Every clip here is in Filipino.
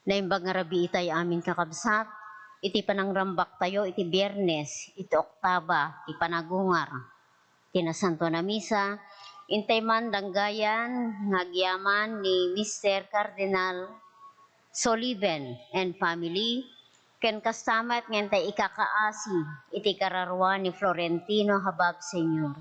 Naimbag nga rabi itay amin kakabsat, iti panangrambak tayo, iti biyernes, iti oktaba, iti panagungar, tinasanto na misa, intay man danggayan, ngagyaman ni Mr. Cardinal Soliven and family, ken kastamat ngentay ikakaasi, iti kararwa ni Florentino Habab Senior.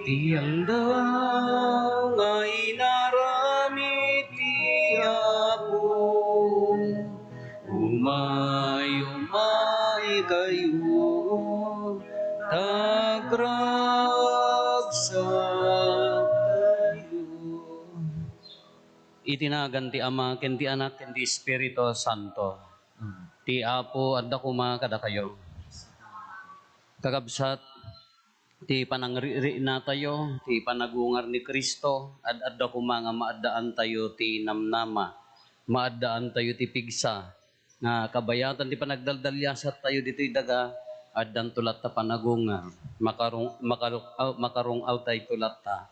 Tianda nga inaramid ti Apo, umay kayo, tagragsak tayo. Itinagan ti Ama, ken ti Anak, ken ti Espiritu Santo. Ti Apo, adda kuma kada kayo. Kakabsat, Ti panangriri na tayo, ti panagungar ni Kristo, ad-adda ko mga maadaan tayo ti namnama, maadaan tayo ti pigsa, nga kabayatan ti panagdaldalyasat tayo dito'y daga, addan tulat ta panagungar, makarong tay tulat ta,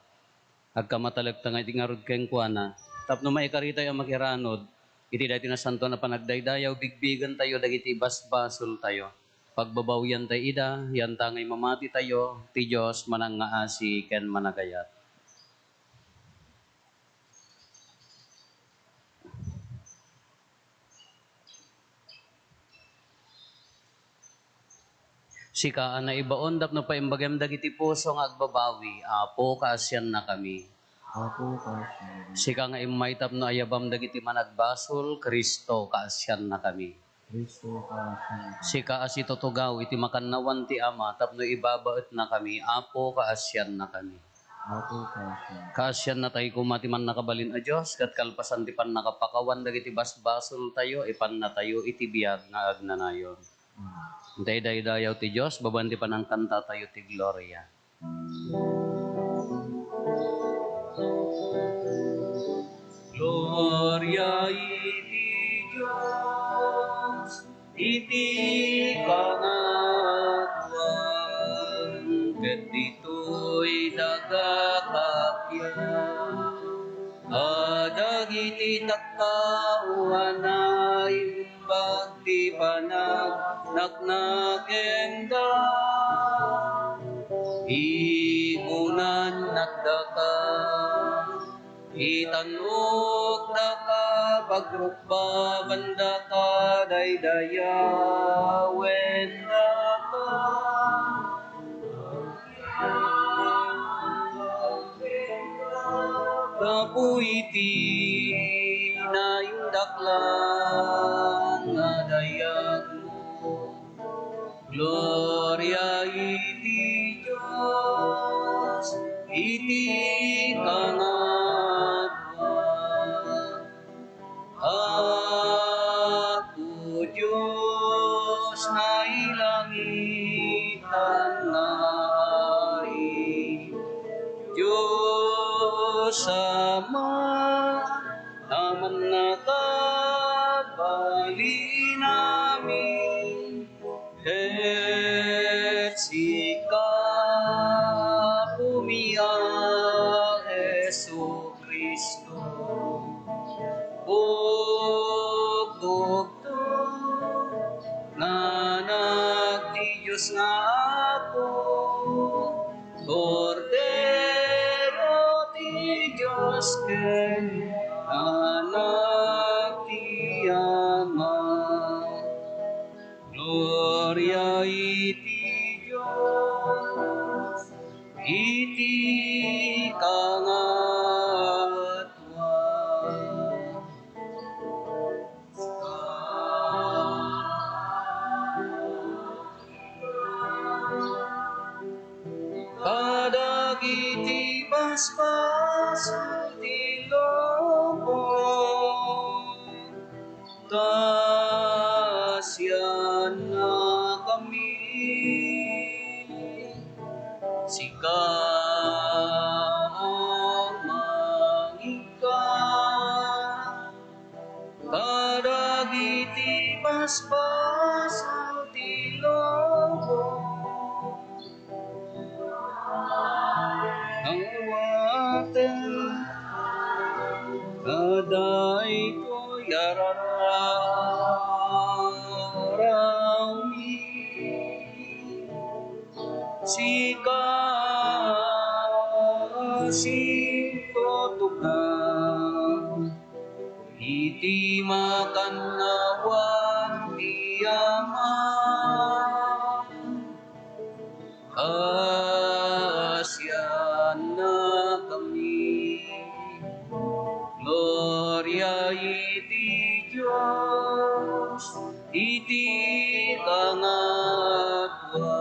agkamatalag ta nga iti ngarod keng kuana, tapno maikarita yung makiranod, iti dati na santo na panagdaydayaw, bigbigan tayo, dagiti basbasol tayo. Pagbabawyan tayo ida, yan tangay mamati tayo, ti Diyos manang nga asi ken managayat. Sikaan na ibaon, dap no pa imbagam dagiti puso nga agbabawi, apo kaasyan na kami. Ako kasi, Sika nga imaytap no ayabam dagiti managbasol, Kristo kaasyan na kami. Kristo kasi, Sika asi tutugaw, iti makannawan ti Ama, tapno ibabaet na kami, apo kaasyan na kami. ako kasi, Kaasyan na tayo kumati man nakabalin a Diyos, kat kalpasan ti pan nakapakawan dagiti basbasol tayo, ipan na tayo iti biyag nga agnanayon. Day-day-dayaw ti Diyos, baban ti panang kanta tayo ti Gloria. Gloria iti Diyos, iti kangatuan, ket dito'y dagakapyan. Kadagiti tattauan na imbag ti panagnagnakenda, igunan nagdaka, itanok daka, bagrukbaban daka, daydayawen daka. Kapuiti na indaklang nga dayag mo, Gloria iti Diyos, iti kangatuan. Ako Diyos na ilangitan na ari, Diyos Ama, naman nakabali namin, et sika pumiyak Jesu Kristo. Bugtugto nanak ti Diyos nga ako, Cordero ti Diyos ken anak ti Ama. Gloria iti Diyos, iti kangatuan. Kadagiti basbasol ti lubong, tasyan na kami. Sika ang mangika, kadagiti basbasol ti lubong, ang waten kaday ko yararami, sika sinto tugang, iti makannawan ti Ama. Asyan na kami, Gloria iti Diyos, iti kangatuan.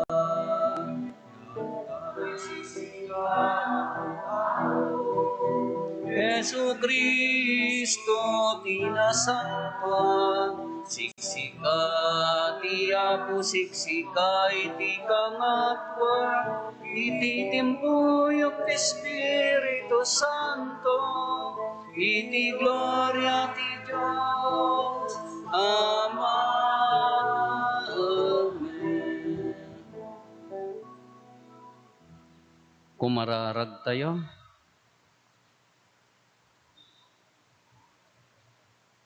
Jesu Kristo tinasantuan, siksika ti Apo, siksika iti kangatwa, iti timpuyok ti Espiritu Santo, iti gloria ti Diyos, Ama. Amen. Kumararag tayo.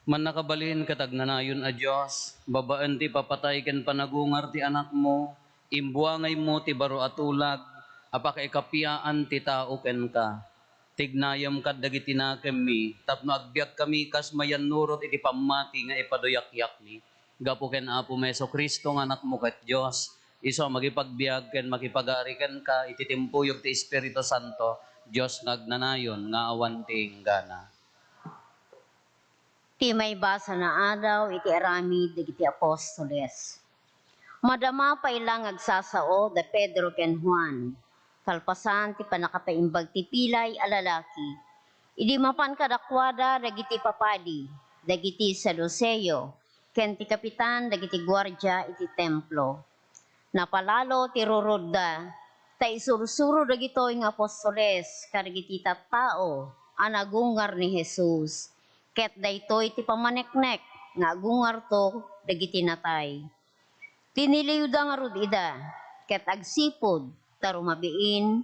Man nakabalin katagnanayon a Diyos, babaan ti papatay ken panagungar ti anak mo, imbuangay mo ti baro atulag, apakaikapiyaan ti tao ken ka. Tignayam kad dagiti nakemmi, tapno agbiag kami kas mayan nurot iti pamati nga ipadoyak-yak ni. Gapo ken Apo Meso Kristo nga anak mo ket Diyos, iso magipagbiag ken makipagari ken ka, iti timpuyog ti Espiritu Santo, Diyos nagnanayon nga awan ti gana. Ti may basa na adaw iti aramid dagiti apostoles. Madama pa ilang agsasao da Pedro ken Juan. Kalpasan ti panakapaimbag ti pilay a lalaki. Idi mapan kadakwada dagiti papadi, dagiti saduseyo, ken ti kapitan dagiti gwardya iti templo. Napalalo ti rurodda, ta isursuro dagitoy nga apostoles kadagiti tattao a nagungar ni Jesus. Ket daytoy ti pamaneknek nga agungar to dagiti natay. Tiniliwda nga rod ida, ket agsipod tarumabiin,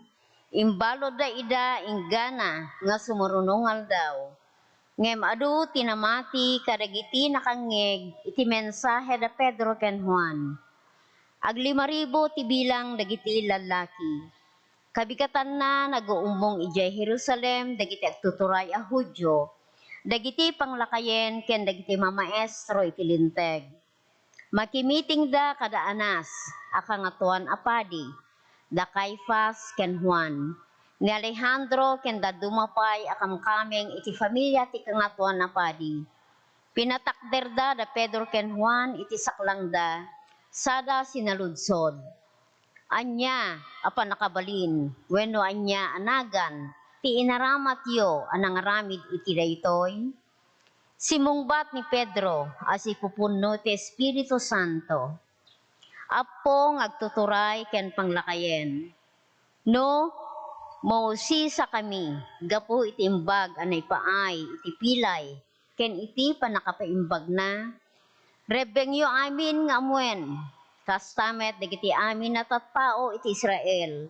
imbalod da ida inggana nga sumurunungal daw. Ngem adu tinamati kadagiti nakangeg iti mensahe da Pedro ken Juan. Ag 5,000 ti bilang dagiti lalaki. Kabikatan na nag-uumbong ijay Jerusalem dagiti agtuturay a Hudyo, dagiti panglakayen ken dagiti mamaestro iti linteg. Makimiting da kada anas, akangatuan apadi, da Caifas ken Juan, ni Alejandro ken da dumapay akamkameng iti familia ti kangatuan apadi. Pinatakder da Pedro ken Juan iti saklang da, sada sinaludsod. Anya apan nakabalin, wenno anya anagan, ti inaramat yo anangaramid iti daytoy. Simungbat ni Pedro as ipupunno ti Espiritu Santo. Apo ngagtuturay ken panglakayen. No, mausisa kami, gapu iti imbag anay paay, iti pilay, ken iti panakapaimbag na. Rebengyo amin nga amwen, kastamet dagiti amin na tattao iti Israel.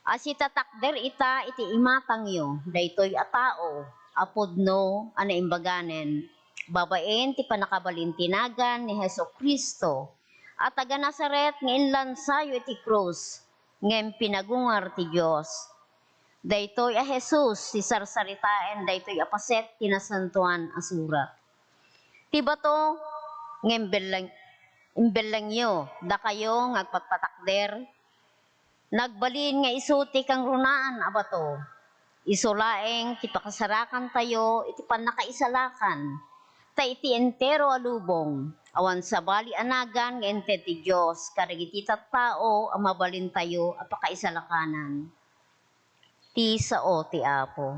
As itatakder ita iti imatang yo, daytoy a tao, apodno anaimbaganen. Babaen ti panakabalintinagan ni Heso Kristo, at taga Nazaret nga inlansayo iti krus, ngem pinagungar ti Dios. Daytoy a Jesus si sarsaritaen daytoy apaset tinasantuan a surat. Ti bato ngem imbeleng yo da kayo ngagpagpatakder, nagbalin nga isuti kang runaan a bato. Isulaeng ti pakasarakan tayo iti panakaisalakan, ta iti entero alubong, awan sa bali anagan nga ente ti Diyos, kadagiti tattao ang mabalin tayo a pakaisalakanan. Ti sao ti Apo.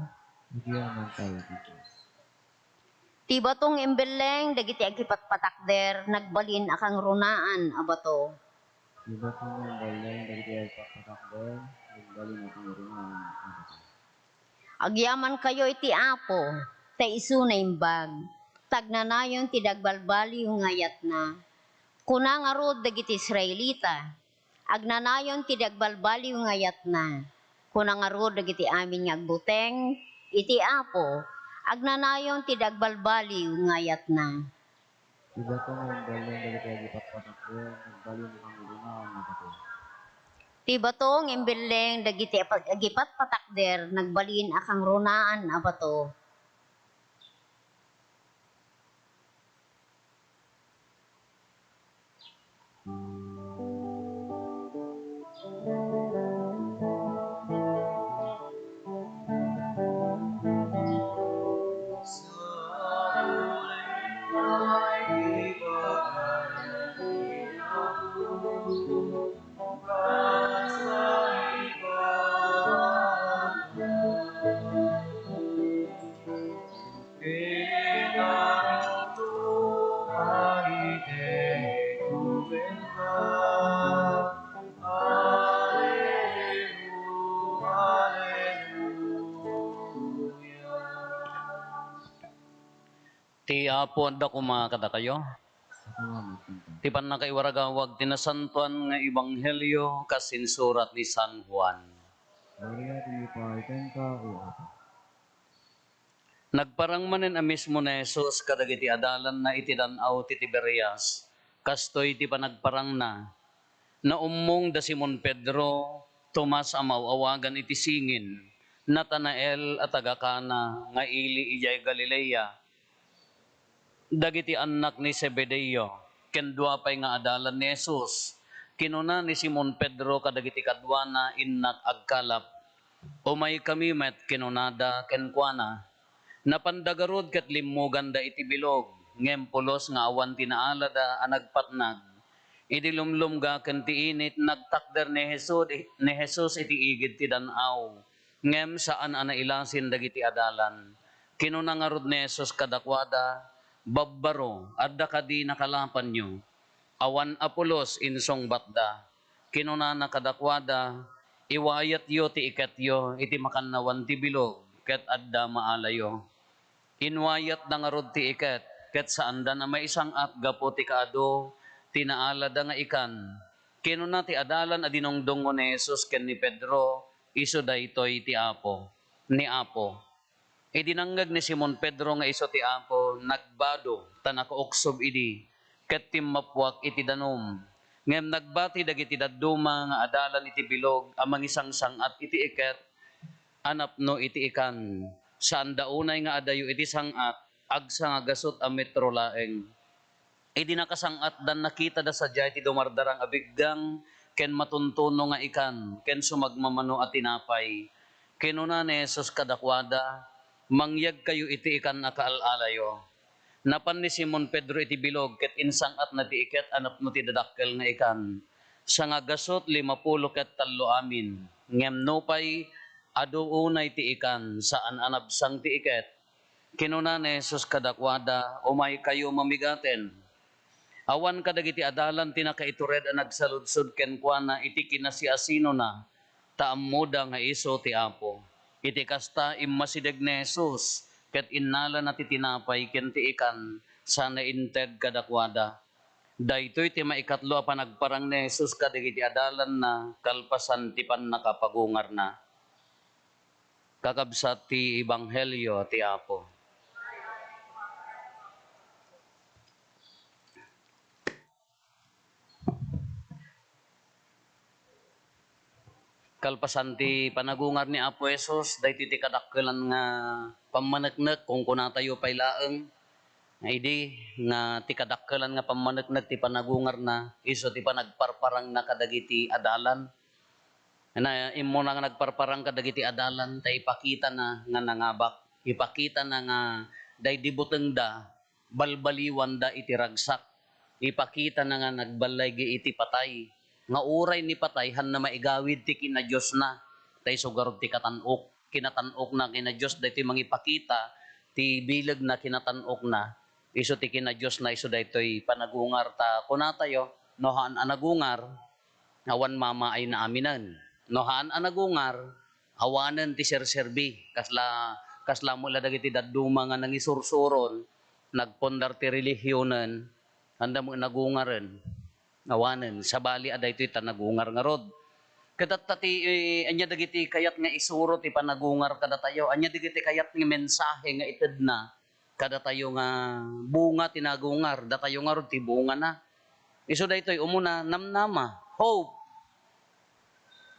Bigyan naman tayo di Diyos. Ti batong imbeleng dagiti agipatpatakder, nagbalin akang runaan a bato. Iba ko ng balay, dagiti ay papatakbo, nagbali na kong ringan. Agyaman kayo iti Apo, ta isu na imbag. Tagnanayon ti dagbalbali yung ngayat na. Kuna nga rod dagiti Israelita, agnanayon ti dagbalbali yung ngayat na. Kuna nga rod dagiti amin nga agbuteng, iti Apo, agnanayon ti dagbalbali yung ngayat na. Iba ko ng balay, dagiti ay papatakbo, nagbali na kong ringan. Ti batong imbeleng dagiti agipat patakder, nagbalin akang runaan a bato. Ti apo anda kumakada kayo. Ako nga magpunta. Ti panakaiwaragawag tinasantuan nga ebanghelyo kasinsurat ni San Juan. Gloria to you, Father, ka, o Apa. Nagparang manen a mismo na Jesus kadagiti adalan na iti danaw ti Tiberias. Kastoy ti panagparang na. Naummong da Simon Pedro, Tomas amaw-awagan iti singin, Natanael at Agakana nga ili ijay Galilea. Dagiti anak ni Zebedeo, kendwa pay nga adalan ni Jesus. Kinuna ni Simon Pedro kadagiti kadwana innak agkalap. Umay kami met kinunada kenkwana. Napandagarod ket limugan da iti bilog, ngempulos nga awan tinaala da anagpatnag. Idi lumlum ken ti init nagtakder ni Jesus iti igid ti danaw. Ngem saan ana ilasin dagiti adalan. Kinuna nga rod ni Jesus kadakwada, babbaro adda kadi nakalapan nyo. Awan Apolos insong batda. Kinuna na kadakwada, iwayat yo ti ikatyo iti makannawan ti bilog ket adda maalayo. Inwayat na nga rod ti iket ket saan da na may isang at gapo ti kaado tinaala da nga ikan. Kinuna ti adalan adinongdongo ni Jesus ken ni Pedro, iso daytoy ti Apo, ni Apo. Idinanggag ni Simon Pedro nga iso ti Apo, nagbado, tanakaoksob idi, ket timmapwak iti danom. Ngem nagbati dagiti dadduma nga adalan iti bilog, amang isang sangat iti iket, anapno iti ikan. Saan daunay nga adayo iti sangat, agsa nga gasot a metro laeng. Idi nakasangat dan nakita da sadya iti dumardarang abiggang ken matuntuno nga ikan ken sumagmamano at tinapay. Kinuna ni Jesus kadakwada, mangyag kayo iti ikan na kaalalayo. Napan ni Simon Pedro iti bilog ket insangat na ti iket anap no ti dadakkel nga ikan. Sa nga gasot 50 ket 3 amin. Ngem no pay adu unay ti ikan saan anabsang ti iket. Kinuna ni Jesus kadakwada, umay kayo mamigaten. Awan kadagiti adalan tinakaitured a nagsaludsod kenkwana iti kinasiasino na taammoda nga iso ti Apo. Iti kasta immasideg ni Jesus ket innala na ti tinapay ken ti ikan sana inted kadakwada. Daytoy ti maikatlo a panagparang ni Jesus kadagiti adalan na kalpasan ti pannakapagungar na. Kakabsat ti ebanghelyo ti Apo. Kalpasan ti panagungar ni Apo Jesus, dayti ti kadakkelan nga pamaneknek kung kunatayo pay laeng. Nga idi nga ti kadakkelan nga pamaneknek ti panagungar na iso ti panagparparang na kadagiti adalan. Na immo na nga nagparparang kadagiti adalan tay ipakita na nga nangabak, ipakita na nga daydi buteng da balbaliwan da iti ragsak. Ipakita na nga nagbalay iti patay. Nga uray ni patay han na maigawid ti kina Dios na tay sugarod ti katanok kinatanok na kina Dios daytoy mangipakita ti bileg na kinatanok na iso ti kina Dios na iso daytoy panagungar ta kunatayo no haan anagungar awan mama ay naaminan no haan anagungar awanen ti serserbi kasla mo la dagiti dadduma nga nangisursuron nagpondar ti relihiyonen anda mo nagungaren awanen sabali aday ito'y tanagungar nga rod. Kadatati anya dagiti kayat nga isuro ti panagungar kada tayo. Anya dagiti kayat nga mensahe nga ited na kada tayo nga bunga tinagungar. Datayo nga rod ti bunga na. Iso daytoy umuna namnama, hope.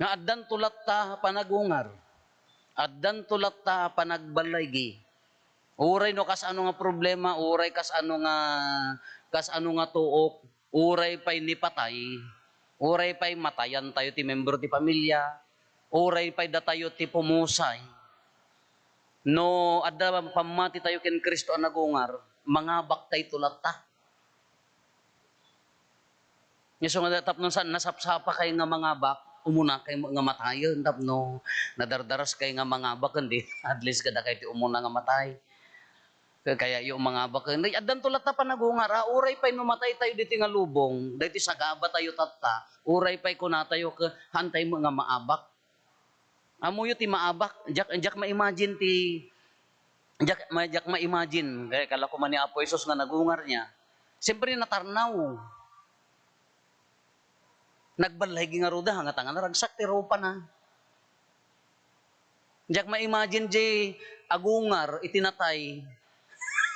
Nga addan tulat ta panagungar. Addan tulat ta panagbalaygi. Uray no kas ano nga problema, uray kas ano nga tuok. Uray pa'y nipatay, uray pa'y matayan tayo ti membro ti pamilya, uray pa'y datayo ti pumusay. No, adda pamati tayo ken Kristo ang nagungar, mangabak tayo tulata. Yeso nga tapno saan nasapsapa kay nga mangabak, umuna kay nga matayon, tapno nadardaras kay nga mangabak, hindi, at least kada kay ti umuna nga matay. Kaya yung mga baka, adan tulat na panagungar, uray pa'y numatay tayo dito nga lubong, dito sa gaba tayo tata, uray pa'y kunatayo ka, hantay mo nga maabak. Amuyo ti maabak, jak ma-imagine ti, jak ma-imagine, kaya kala ko man ni Apo Isos nga nagungar niya, siyempre natarnaw. Nagbalay nga ruda, hanga tanga naragsak ti ropa na. Jak ma-imagine di agungar, itinatay,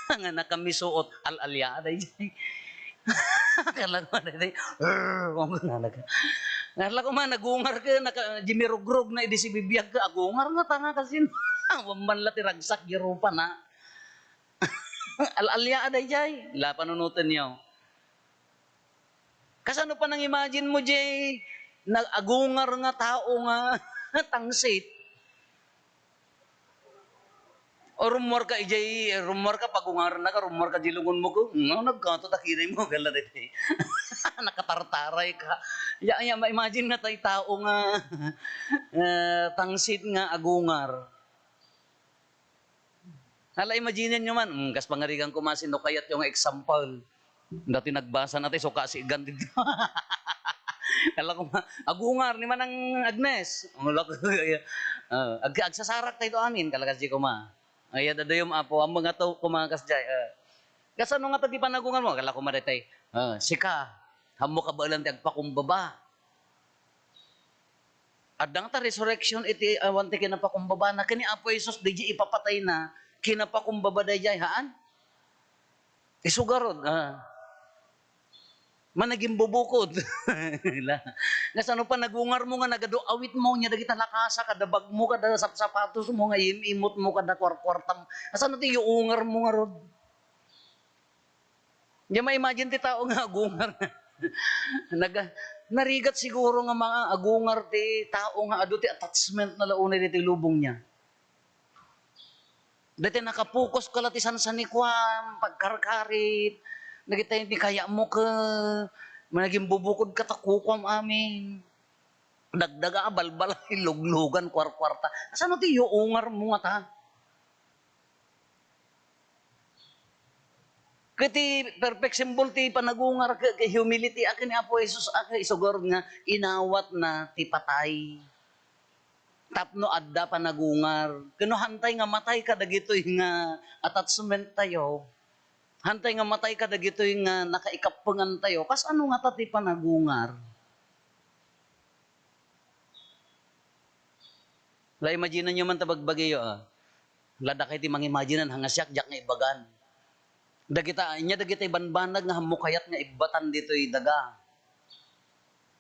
nga nakamisuot al-alya day kala ko day kala ko man nagungar ka naka jimirugrog na idi si bibiyag ka agungar nga tanga kasi man la tiragsak girupa na al-alya day jay la panunutan niyo kasano pa nang imagine mo jay nag-agungar nga tao nga tangsit. O rumor ka ijay, rumor ka pagungar na ka, rumor ka dilungon mo ko. Nagkanto takiray mo gala dito. Nakatartaray ka. Ya ma-imagine nga tay tao nga tangsit nga agungar. Hala imagine nyo man, kas pangarigan ko masino kayat yung example. Dati nagbasa natin so kasi ganti. Kala ko agungar ni manang Agnes. Agsasarak tayo amin kalakas di ko ma. Ay, dadayom apo, ang mga to kumakas jay. Kasano nga tadi panagungan mo? Kala ko maritay. Sika, hamo ka ba lang ti agpakumbaba? Adang ta resurrection iti awanti kinapakumbaba na kini Apo Jesus di ipapatay na kinapakumbaba day jay haan? Isugarod. Managing bubukod. Nasano pa nagungar mo nga nagado awit mo nya dagita lakasa kada bag mo kada sapatos mo nga imot mo kada kwarkwartam. Nasano ti uungar mo nga rod? Nya ma-imagine ti tao nga agungar. Narigat siguro nga mga agungar ti tao nga adu ti attachment na launay ti lubong niya. Dati nakapokus ka lati sansanikwam, pagkarkarit, nagita hindi kaya mo ka, managing bubukod ka takukwam amin. Dagdaga balbalay, luglugan, kwarkwarta. Saan ti uungar mo nga ta? Kati perfect symbol ti panagungar ka, humility akin ni Apo Jesus akin isugor nga inawat na ti patay. Tapno adda panagungar. Kano hantay nga matay ka dagitoy nga attachment tayo. Hantay nga matay ka dagitoy nga nakaikapungan tayo. Kas ano nga tati panagungar? La imagine nyo man tabagbagayo Lada kay ti mangimaginan hangasyak jak nga ibagan. Dagita banbanag nga hamukayat nga ibatan ditoy daga.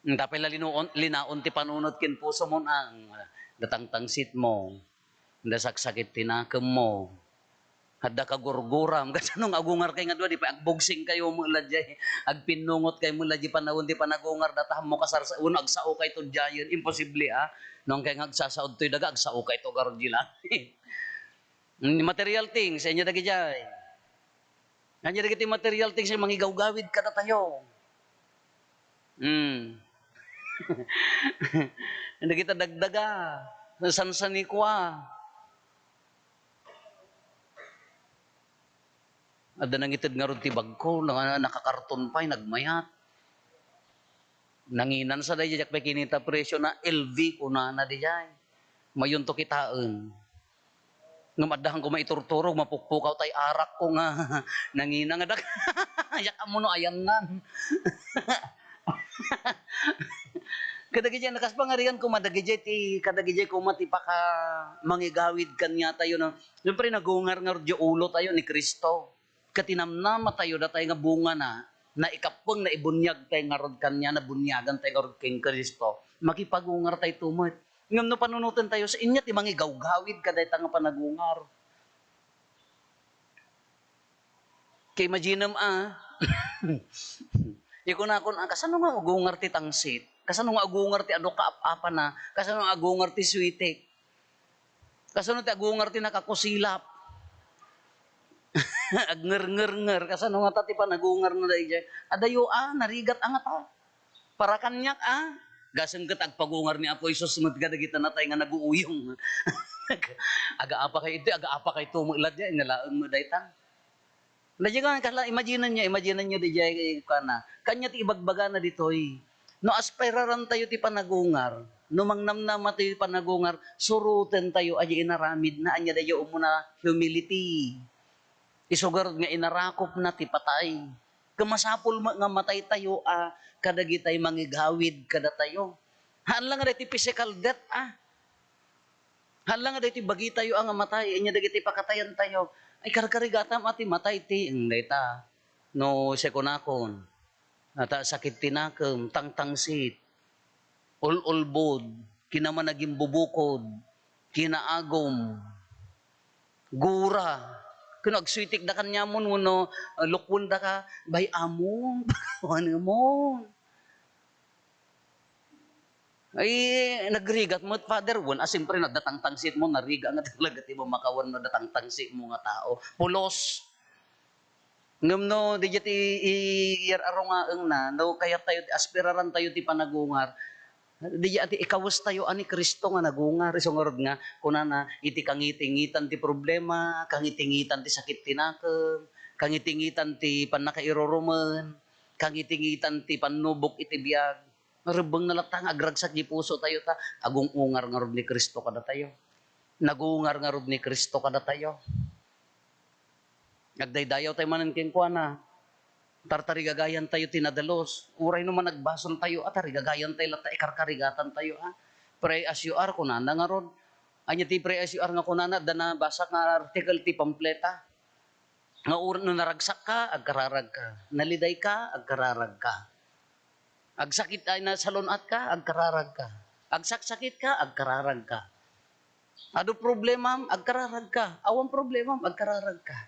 Tapay la linaon ti panunot kin puso mo ang datangtangsit mo, dasaksakit tinakam mo, hadda ka gurguram, kasanong agungar kay nga doon, di pa agbogsing kayo mo ladjay, agpinungot kayo mo ladjay panahon, di pa nagungar, dataham mo kasar sa uno, agsao kay to dyayon, imposible nung kay nga agsasaod to'y daga, agsao kay to garod jila. Material things, sa inyo dagi jay. Kanya dagi ti material things, mangigawgawid ka na tayo. Hindi kita dagdaga. Sansani ko Ada nang itid nga ron ti bagko, nakakarton pa'y nagmayat. Nanginan sa day, jak pa kinita presyo na LV kuna na di jay. Mayon to kitaan. Nga madahan ko maiturturog, mapukpukaw tay arak ko nga. Nangina nga dak. Yak amo no ayangan. Kadagijay nakas pangarian ko madagijay ti kadagijay ko matipaka mangigawid kanya tayo na siyempre nagungar-ngar di ulo tayo ni Kristo. Katinamnama tayo da tayo nga bunga na ikapeng na ibunyag tayo nga rod kanya na bunyagan tayo nga rod kay Kristo. Makipagungar tayo tumot. Ngam no panunutan tayo sa inya ti mangigawgawid kaday ta nga panagungar. Kay imaginem Iko na kon kasano nga agungar ti tangsit? Kasano nga agungar ti ado kaap-apa na? Kasano nga agungar ti switik? Kasano ti agungar ti nakakusilap? Agnger-nger-nger. Kasano nga tati pa nagungar na dahi jay? Adayo narigat ta. Para kanyak Gasem ket agpagungar ni Apo Isus madgadagita na tayo nga naguuyong. Aga apa kay ito, aga apa kay tumo ilad jay, nalaeng mo daytan. Nadya kala, imagine nyo di jay kana. Kanya ti ibagbaga na ditoy. No aspiraran tayo ti panagungar, no mangnamnama tayo ti panagungar, suruten tayo aja inaramid na anya dayo umuna humility. Isugarod nga inarakop na ti patay. Kamasapol nga matay tayo kadagi tayo mangigawid kada tayo. Haan lang nga ti physical death Hala nga dito bagi tayo ang matay, anya dagiti pakatayan tayo. Ay karkarigatam ati matay ti data. No sekonakon. Ata sakit tinakam, tangtangsit, ululbod, kinaman naging bubukod, kinaagom, gura. Kung agswitik da kanya mo, no, lukwon da ka, bay amon, ano mo. Ay, nagrigat mo, Father, one, siyempre, nagdatang-tangsit mo, nariga nga talaga, ti mo makawan no, datang-tangsit mo nga tao. Pulos. Ngam no, di jati iyar aro nga ang no, kaya tayo, aspiraran tayo ti panagungar. Di jati ikawas tayo ani Kristo nga nagungar. Isungurod nga, kunana, iti kangitingitan ti problema, kangitingitan ti sakit tinakam, kangitingitan ti panakairoruman, kangitingitan ti panubok iti biyag. Marubang nalatang agragsak di puso tayo ta. Agong ungar nga rod ni Kristo kada tayo. Nagungar nga rod ni Kristo kada tayo. Nagdaydayaw tayo manan kinkwana. Tartarigagayan tayo tinadalos. Uray naman nagbasol tayo at tarigagayan tayo lata ikarkarigatan tayo Pray as you are kunana nga rod. Anya ti pray as you are nga kunana dana basa nga article ti pampleta. Nga naragsak ka, agkararag ka. Naliday ka, agkararag ka. Agsakit ay nasalunat ka, agkararag ka. Agsaksakit ka, agkararag ka. Ado problema, agkararag ka. Awang problema, agkararag ka.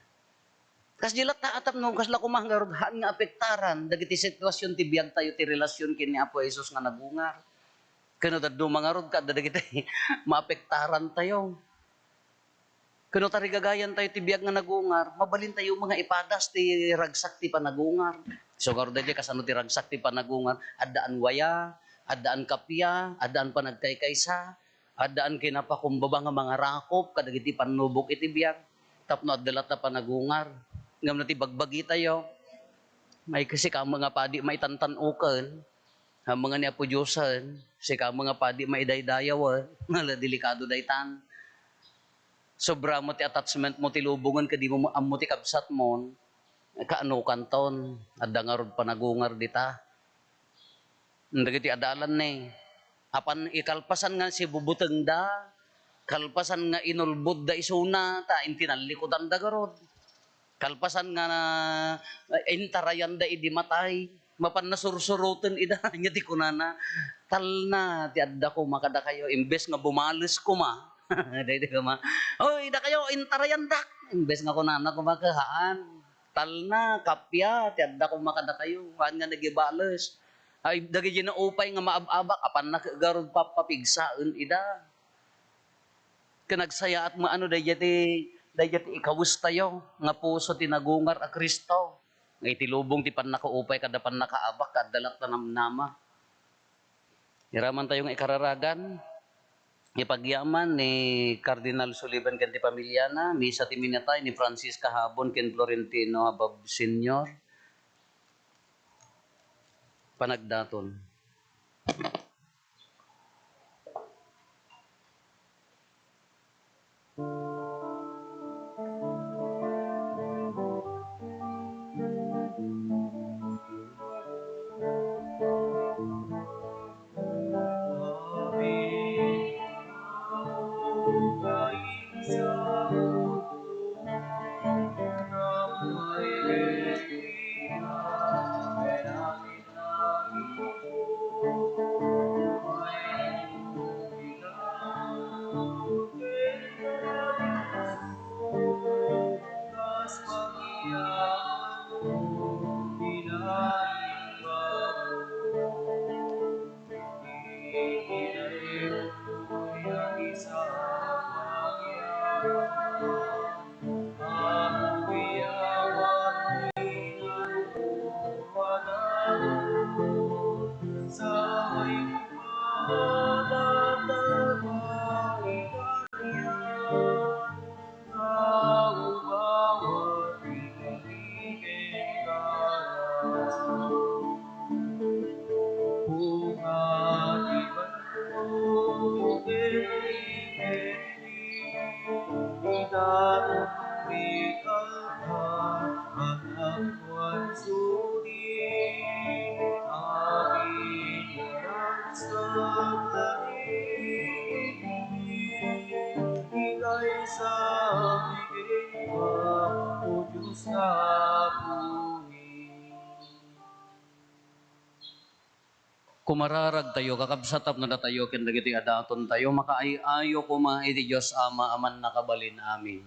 Kas dilat ta atap no, kas la kumanggarudhan nga apektaran, dagiti sitwasyon ti biyag tayo ti relasyon kini Apo Jesus nga nagungar. Kano daddo mangarod ka, dagiti maapektaran tayo. Kano tarigagayan tayo ti biyag nga nagungar, mabalin tayo mga ipadas ti ragsak ti panagungar. So karon dadya kasano ti ragsak ti panagungar, addaan waya, addaan kapya, addaan panagkaykaysa, addaan kinapakumbaba nga mga rakop kadagiti panubok iti biyag. Tapno addalat na panagungar. Ngam na ti bagbagi tayo. May kasi ka mga padi maitantanukan, mga ni Apo Diyosan, si ka mga padi maidaydayaw, nga delikado daytan. Sobra mo ti attachment mo ti lubungan kadi mo ammo ti kabsat mo kaano kanton adda nga rod panagungar dita ndagiti adalan ni apan ikalpasan nga si bubuteng da kalpasan nga inulbod da isuna ta intinalikudan da garod kalpasan nga intarayan da idi matay mapan nasursuruten ida nya ti kunana talna ti adda ko makada kayo imbes nga bumalis ko Dahil ka oy, da kayo, intarayan dak. Imbes nga kunana ko makahaan. Talna, kapya, tiyadda ko makada kayo. Kaan nga nagibales. Ay, dagi na upay nga maababak, apan nakagarod papapigsaon ida. Kanagsaya at maano, dayjati ikawus tayo, nga puso tinagungar a Kristo. Nga itilubong ti pan nakaupay, kada pan nakaabak, kadalak tanamnama. Iraman tayong ikararagan. Ipagyaman ni Cardinal Sullivan ken ti pamilyana, misa ti minatay ni Francis Kahabon ken Florentino Habab Senior. Panagdaton. kumararag tayo, kakabsatap na tayo, ken dagiti adaton tayo, makaayo kuma iti Diyos Ama, aman nakabalin amin.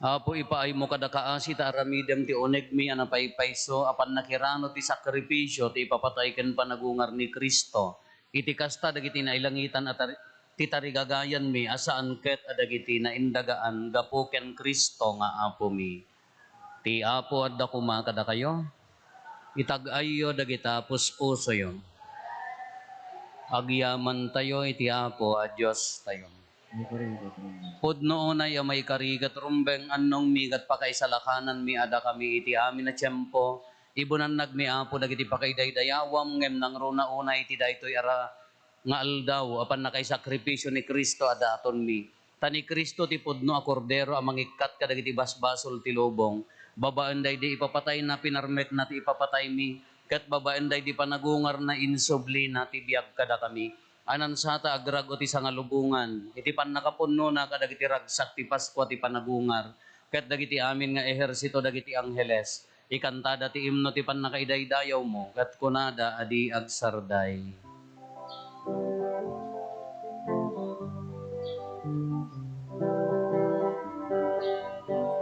Apo ipaay mo kada kaasi ta aramidem ti oneg mi anapaypayso apan nakirano ti sakripisyo ti ipapatay ken panagungar ni Kristo. Iti kasta dagiti nailangitan at ti tarigagayan mi asaan ket adagiti naindagaan gapo ken Kristo nga apo mi. Ti apo adda kuma kada kayo. Itag-ayo dagita puspuso yo. Agyaman tayo iti apo a Dios tayo. May karigat rin. Pudno na ya may karigat rumbeng anong migat pakaisalakanan mi ada kami iti amin na tiyempo. Ibunan nagmi apo dagiti pakaidaydayawam ngem nang runa una iti daytoy ara nga aldaw apan nakaisakripisyo ni Kristo ada aton mi. Tani Kristo ti pudno a kordero a mangikat ka dagiti basbasol ti lubong. Babaan day di ipapatay na pinarmek na ti ipapatay mi. Kat babaan day di panagungar na insubli na ti biyag kada kami. Anan sata agrag o ti sangalubungan. Iti pan nakapunno na kadagiti ragsak ti Pasko ti panagungar. Ket dagiti amin nga ehersito dagiti angheles. Ikantada ti imno ti pan nakaidaydayaw mo. Ket kunada adi agsarday.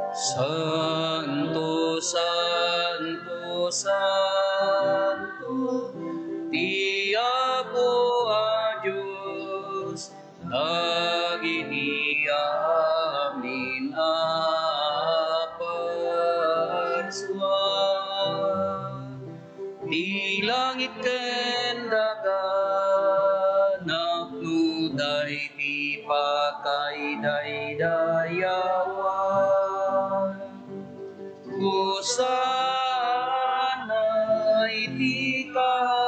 Santo, Santo, Santo, Tiyapo a Diyos, dagiti amin aparswan. Di langit ken daga, napnuday ti pakaidaydayawon. Hosana iti kamatwan.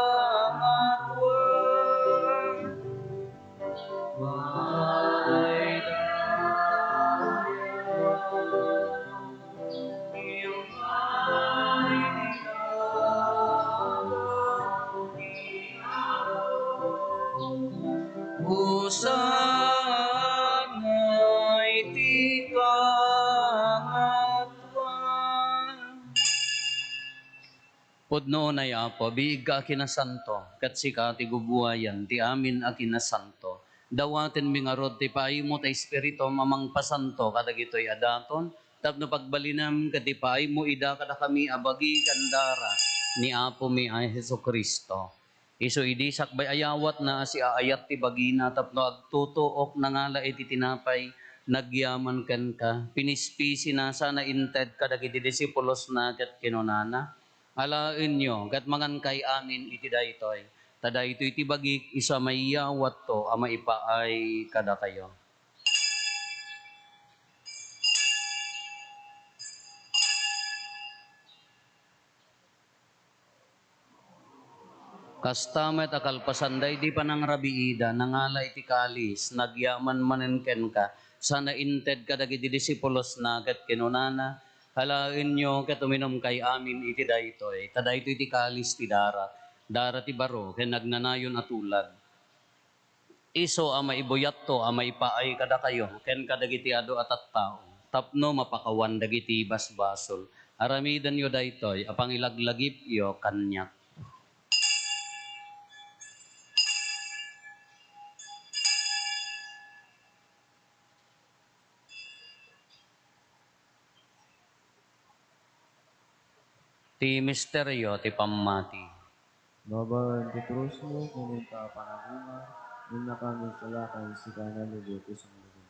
Hosana iti kamatwan. Pudno na yapo, biig ka kinasanto, kat sika ti gubuayan, ti amin a kinasanto. Dawaten mi nga rod, ti paimo ta espiritu mamang pasanto, kadagitoy adaton, tapno pagbalinam, kati paimo ida kada kami abagi kandara, ni apo mi ay Heso Kristo. Iso idi sakbay ayawat na si aayat ti bagina, tapno agtutuok na ngala iti tinapay, nagyaman ken ka, pinispisi na sana inted kadagiti disipulos na ket kinunana. Alain nyo, kat mangan kay amin iti daytoy. Tada ito iti bagik, isa mayawat to, ama ipaay kada kayo. Kastamet akalpasanday di pa nang rabiida, nangala iti kalis, nagyaman manen ken ka, sana inted kadagiti disipulos na ket kinunana, halain nyo ket uminom kay amin iti daytoy. Tada ito iti kalis ti dara, dara ti baro, ken nagnanayon atulad. Iso ama ibuyat to, ama ipaay kada kayo, ken kadagiti ado atat tao. Tapno mapakawan dagiti basbasol. Aramidan yo daytoy, apang ilaglagip yo kanyak. Ti misteryo ti pammati. Babalan ti krus mo, kuminta panagunga, nung nakami salakan si kanan ni Buti sa mga.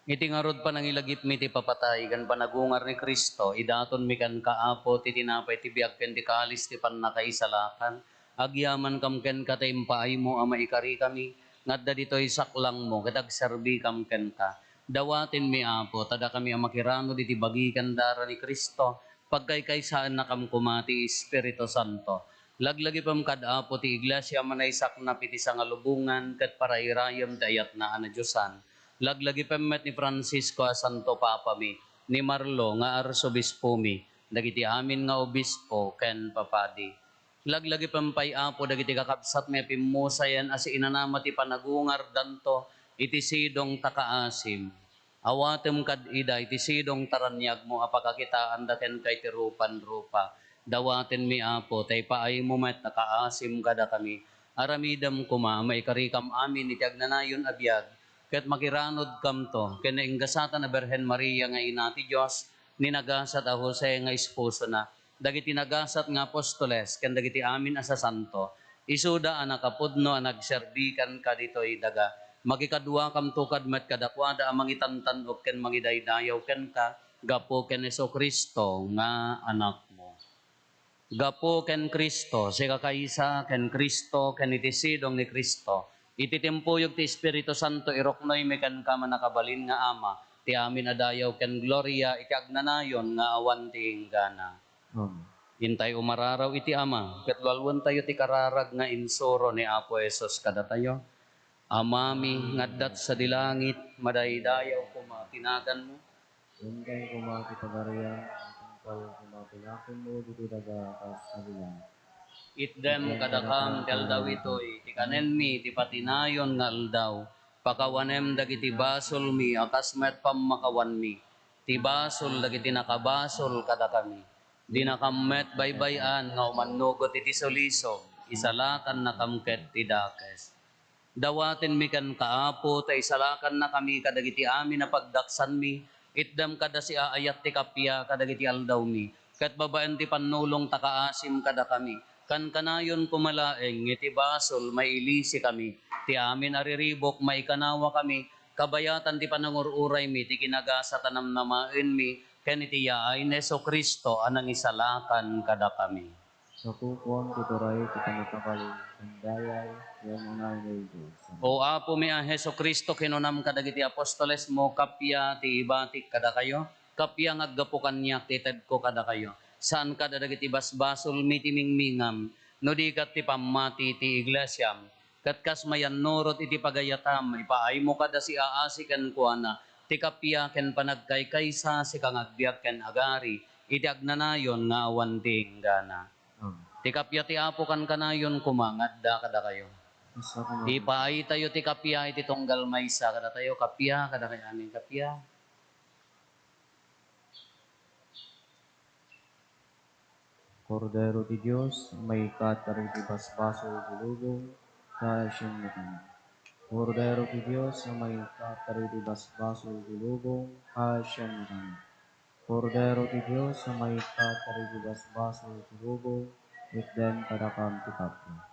Iti ngarod pa nang ilagip mi ti papatay, kan panagungar ni Kristo, idaton mi kan kaapo, ti tinapay ti biag ken ti kalis ti pannakaisalakan. Agyaman kam ken kataimpaay mo, ama ikari kami, ngadda ditoy saklang mo, katag serbi kam ken ka. Dawatin mi apo, tada kami ang makirano diti bagikan dara ni Kristo, pagkaykaysaan na kam kumati Espiritu Santo. Laglagi pam kadapo ti iglesia manaysak na piti sangalubungan, kat parairayam dayat na anadyosan. Laglagi pemmet ni Francisco a Santo Papa mi, ni Marlo nga arsobispo mi, dagiti amin nga obispo ken papadi. Laglagi pampay apo dagiti kakabsat may pimusayan as inanama ti panagungar danto iti sidong takaasim. Awatem kad ida iti sidong taranyag mo apakakitaan daken kay ti rupan-rupa. Dawaten mi apo tay paay mo met nakaasim kada kami. Aramidam kuma may karikam amin iti agnanayon abiyag. Ket makiranod kam to ken nainggasatan na Berhen Maria nga ina ti Dios ninagasat a Jose nga esposo na dagiti nagasat nga apostoles ken dagiti amin asa santo isuda a nakapudno a nagserbikan kaditoy daga makikadua kam tukad met kadakwada a mangitantanok ken mangidaydayaw ken ka gapo ken Kristo nga anak mo. Gapo ken Kristo, si kakaysa ken Kristo ken iti sidong ni Kristo. Iti timpuyog ti Espiritu Santo iroknoy mi ken ka manakabalin nga ama. Ti amin adayaw ken gloria iti agnanayon nga awan ti inggana. Amen. Hintay umararaw iti ama, ket walwen tayo ti kararag nga insuro ni Apo Hesus kada tayo. Amami ngaddat sa dilangit, madaydayaw kuma tinagan mo. Ungkay kumaki pagarian, tungkol kumapilakon mo, dito daga kas kabilang. Itdem kadakam ti aldaw itoy, ti kanen mi, ti patinayon nga aldaw. Pakawanem dagiti basol mi, akas met pamakawan mi. Ti basol dagiti nakabasol kada kami. Di nakammet baybayan nga umanugot iti solisog, isalakan na kamket ti dakes. Dawaten mi kan kaapo, ta isalakan na kami kadagiti amin na pagdaksan mi, itdam kada si aayat ti kapya kadagiti aldaw mi, kat babaen ti panulong takaasim kada kami, kan kanayon kumalaeng, iti basol mailisi kami, ti amin ariribok maikanawa kami, kabayatan ti panangururay mi, ti kinagasa tanamnamaen mi, ken iti yaay Neso Kristo anang isalakan kada kami. Sa kukuan tuturay, kapanakabal, handayay, yan ang nanay Diyos. O apo mi a Heso Kristo kinunam kadagiti apostoles mo kapya ti ibatik kada kayo kapya ngaggapo kanyak ti ted ko kada kayo saan kada dagiti basbasol miti mingmingam no di kat ti pammati ti iglesyam kat kas mayan nurot iti pagayatam ipaay mo kada si aasi ken kuana ti kapya ken panagkaykaysa si kangagbiag ken agari iti agnanayon nga awan ti inggana. Amen. Ti kapya ti apo kan kanayon kumangadda kada kayo. Isa kumaki. Ipaay tayo ti kapya iti tunggal maysa kada tayo kapya kada kay amin kapya. Kordero di Diyos, may katari di basbaso bulubong, kaasyon mo kami. Kordero di Diyos, may katari di basbaso bulubong, kaasyon mo kami. Kordero di Diyos, may katari di basbaso bulubong, itden kadakam ti kapwa.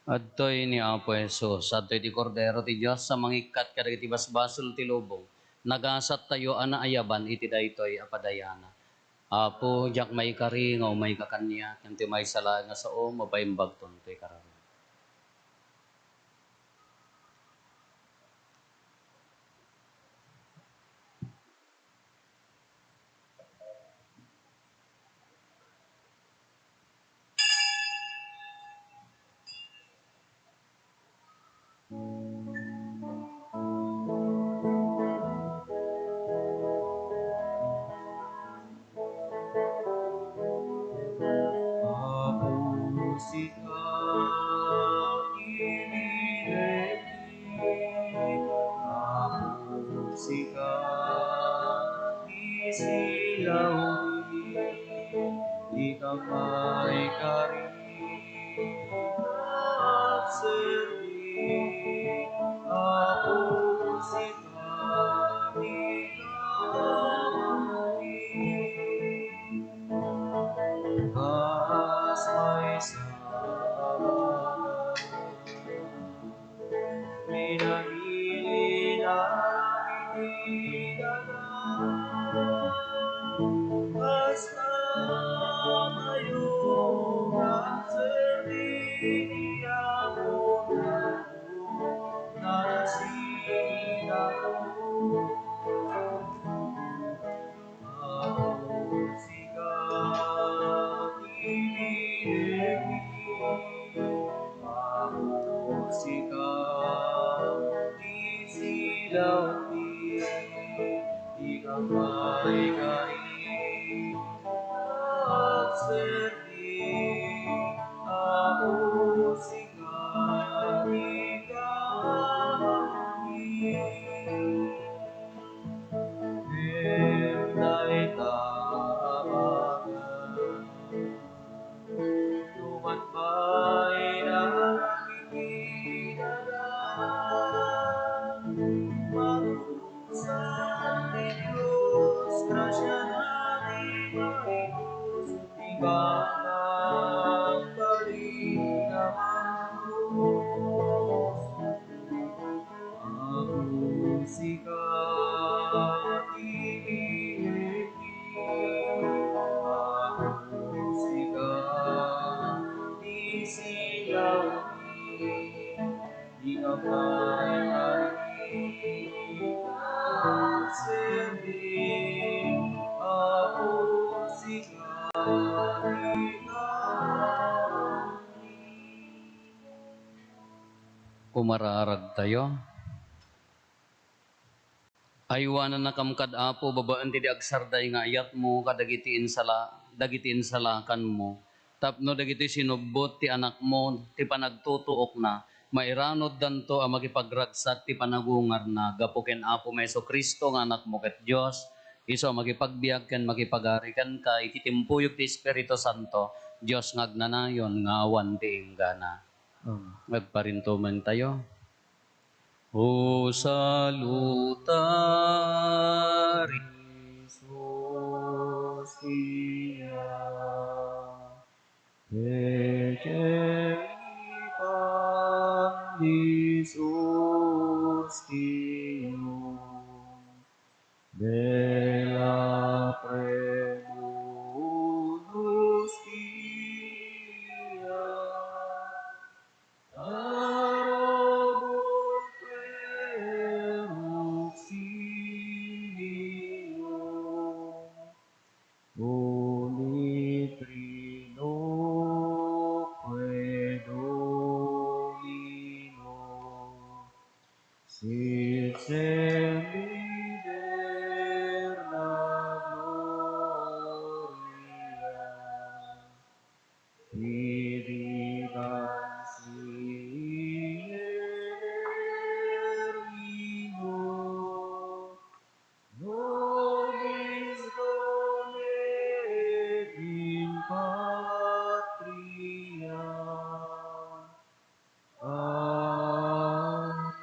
Adtoy ni Apo Jesus, adtoy ti kordero ti Dios sa mangikat kadagiti basbasol ti lubong. Nagasat tayo ana ayaban iti daytoy apadayana. Apo jak may kari nga may kakanya kanti may sala nga sao mapaimbag tontoy kararo. Musika inileti, musika isilawi, di kamay kari at serbi, musika inilawani. Kas may sabagan, pinahili namin Basta tayo ang serbi ako na nasira ko. Ako sikat ibigin, ako sikat isilawin, di ka maikain at serbi. Ako sikat ikawin. Dahil tawagan, lumatbay na nakikinala. Marusan ni Diyos, grasya natin maibos, ikaw ang kalinaman Diyos. Ako sikat ibigin, ako sikat isilawin, di ka maikain at serbi. Ako sikat ikawin. Kumararag tayo. Aywanan na kamkad apo babaan ti di agsarday nga ayat mo dagitiin salakan mo. Tapno dagiti sinubbot ti anak mo ti panagtutuok na. Mairanod danto a makipagragsak ti panagungar na gapuken apo Meso Kristo nga anak mo ket Dios. Iso makipagbiag ken makipagari ken ka ititimpuyog ti Espiritu Santo. Dios ngagnanayon nga awan ti inggana. Magparintuman tayo. O salutari Jesus dia, Eceripan Jesus Dio, Bella Premunus dia, Arobor peruxilium, Uni trinoque Domino, sit sempiterna gloria, Vivitans in termino, nobis Domine in patria. Amen.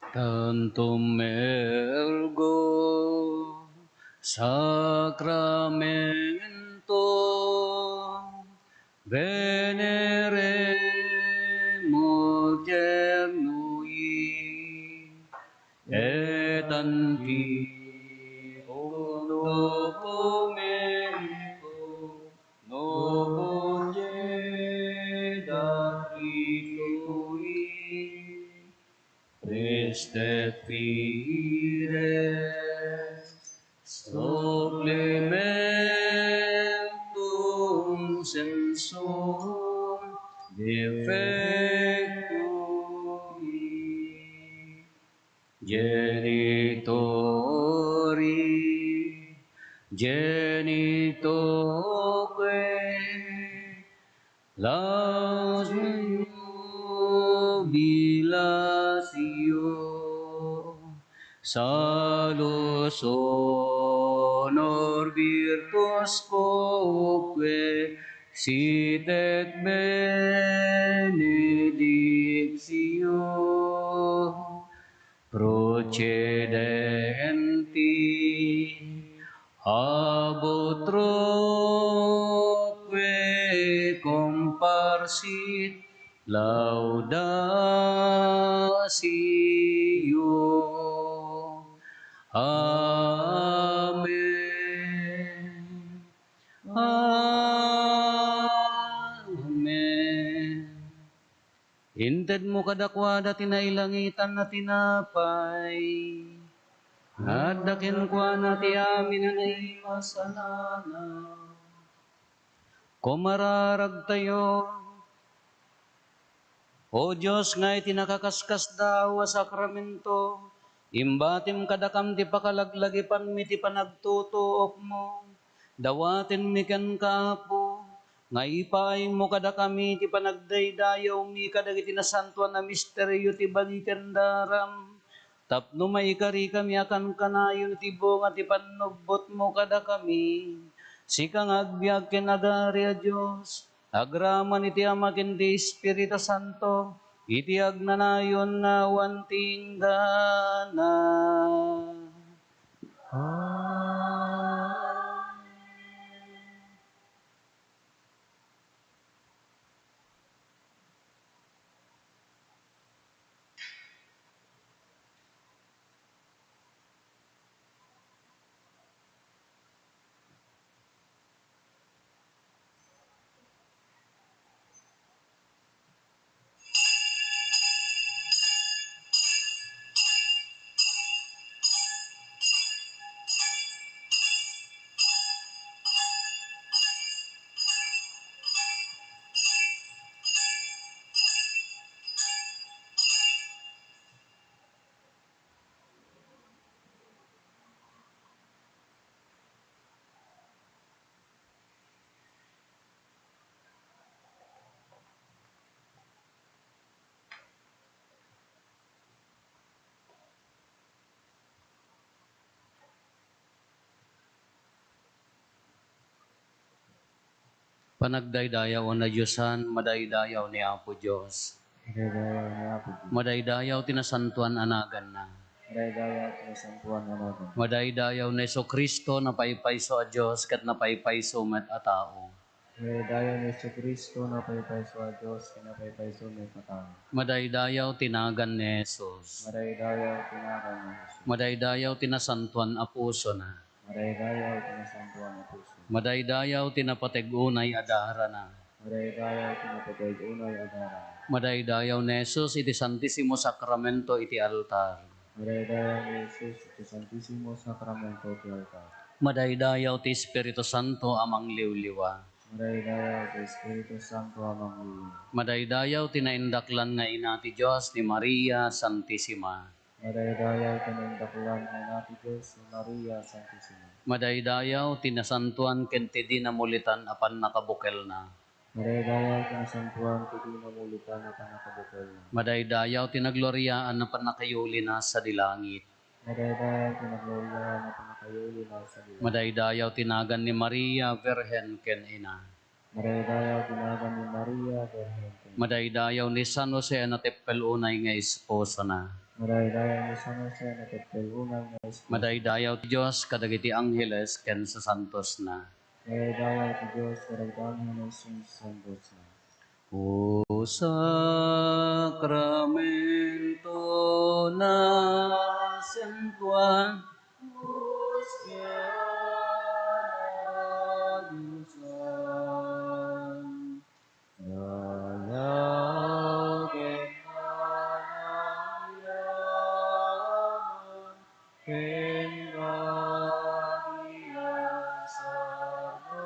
Tantum ergo sacramento veneremur cernui et antiquum documento novum cedat Christui Christe fides supplementum sensum defectui genitoque laus jubilatio salus honor virtus quoque sit et benedictio procedenti ab utroque comparsit laudatio. Amen. Amen. Inted mo kadakwada tinailangitan na tinapay. Nadakin kwa na ti amin na naimasanana. Kumararag tayo, O Diyos nga iti nakakaskas daw a sakramento, imbatim kadakam ti pakalaglagipan mi ti panagtutuop mo, dawatin mi ken kaapo, nga ipaay mo kada kami ti panagdaydayaw mi kadagiti nasantuan na misteryo ti bagiken daram, tapno maikari kami akan kanayon ti bunga ti panugbot mo kada kami, sikang agbyag ken agari a Diyos, agraman iti Ama ken ti Espiritu Santo, iti agnanayon nga awan tinggana. Panagdaydayaw na Diyosan, madaydayaw ni Apo Diyos. Daydayaw ni Apo Diyos. Madaydayaw tinasantuan anagan na. Daydayaw ti nasantuan nga natin. Madaydayaw na Iso Kristo na paypayso a Diyos kat na paypayso met a tao. Daydayaw ni Jesucristo na paypayso a Diyos, kinapaypayso may katao. Madaydayaw tinagan ni Jesus. Madaydayaw tinakan ni Jesus. Madaydayaw tinasantuan a puso na. Madaydayaw tinasantuan na puso. Madaydayaw tinapateg-unay adara na. Madaydayaw tinapatay unay agara. Madaydayaw ni Jesus iti Santissimo Sacramento iti altar. Madaydayaw ni Jesus iti Santissimo Sacramento ti altar. Madaydayaw ti Espiritu Santo amang liwliwa. Madaydayaw ti Espiritu Santo amang liwin. Madaydayaw tinaindaklan nga ina ti Diyos ni Maria Santissima. Madaydayaw tinindaklan ni Nati Diyos ni Maria Santissima. Madaydayaw tinasantuan ken ti dinamulitan apan nakabukel na. Madaydayaw tinasantuan ti dinamulitan na panakabukel na. Madaydayaw tinagloryaan na panakayuli na sa dilangit. Madaydayaw tinaglorya na panakayuli na sa diwa. Madaydayaw tinagan ni Maria Virgen ken ina. Madaydayaw tinagan ni Maria Virgen. Madaydayaw ni San Jose na teppel unay nga esposo na. Madaydayan mo sa masa na pagpulungan nga Espiritu. Madaydayaw ti Diyos kadagiti angheles ken sa santos na. Madaydayan ti Diyos, karagdagan ng santos na. O sakramento na sentuan, Dayaw kenanyaman, kengkadian sarmali,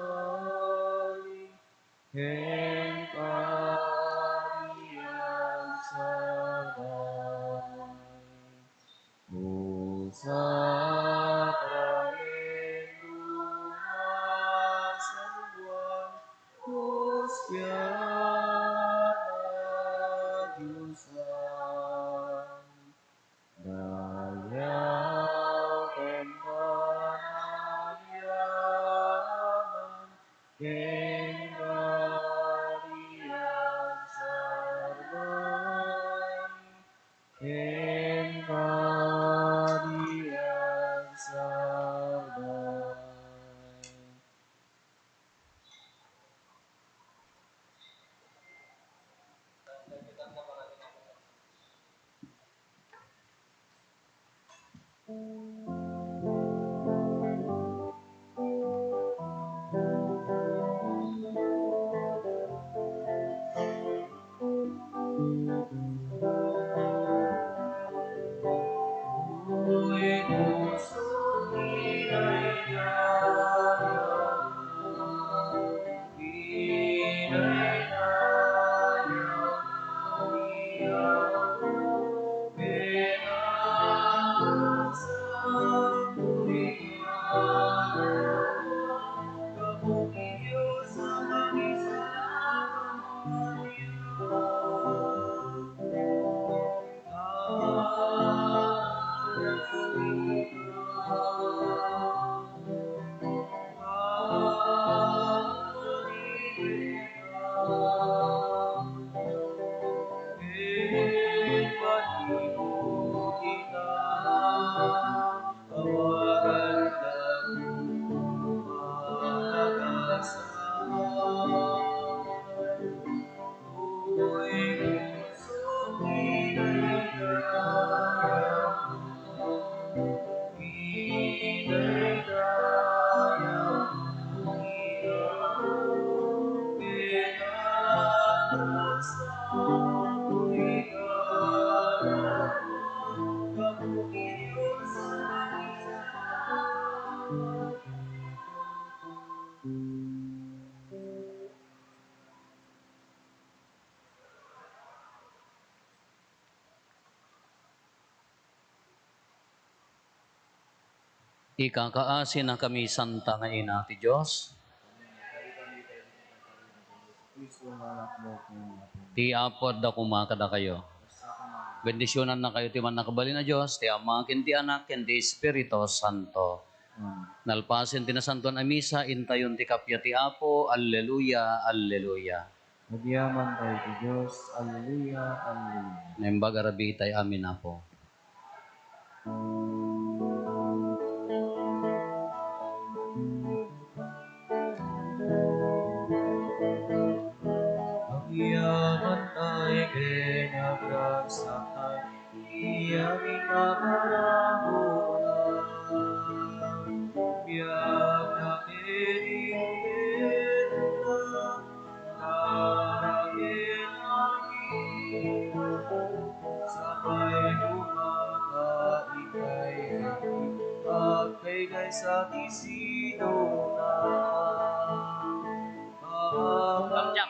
kengkadian sarmali. O sakramento ng buwan, Hostia Diyosan, dayaw kenanyaman, kengkadian sarmali, kengkadian sarmali. Ikakaasin na kami santa nga ina ti Diyos. Kristo ang anak mo kung Ti apod da kumakada kayo. Bendisyonan na kayo ti man nakabali na Diyos, ti Ama, ken ti Anak, ken ti Espiritu Santo. Nalpasen ti nasantuan a misa, intayon ti kapya ti Apo, alleluia, alleluia. Nagyaman tayo ti Diyos, alleluia, alleluia. Naimbag arabi tayo amin Apo. Nagyaman tayo kinagdagsakay, iyaming nakaramunan. Biyag na pinigyan karagin namin, sabay bumakaikay at kaygay sa tisido na. Kamjak!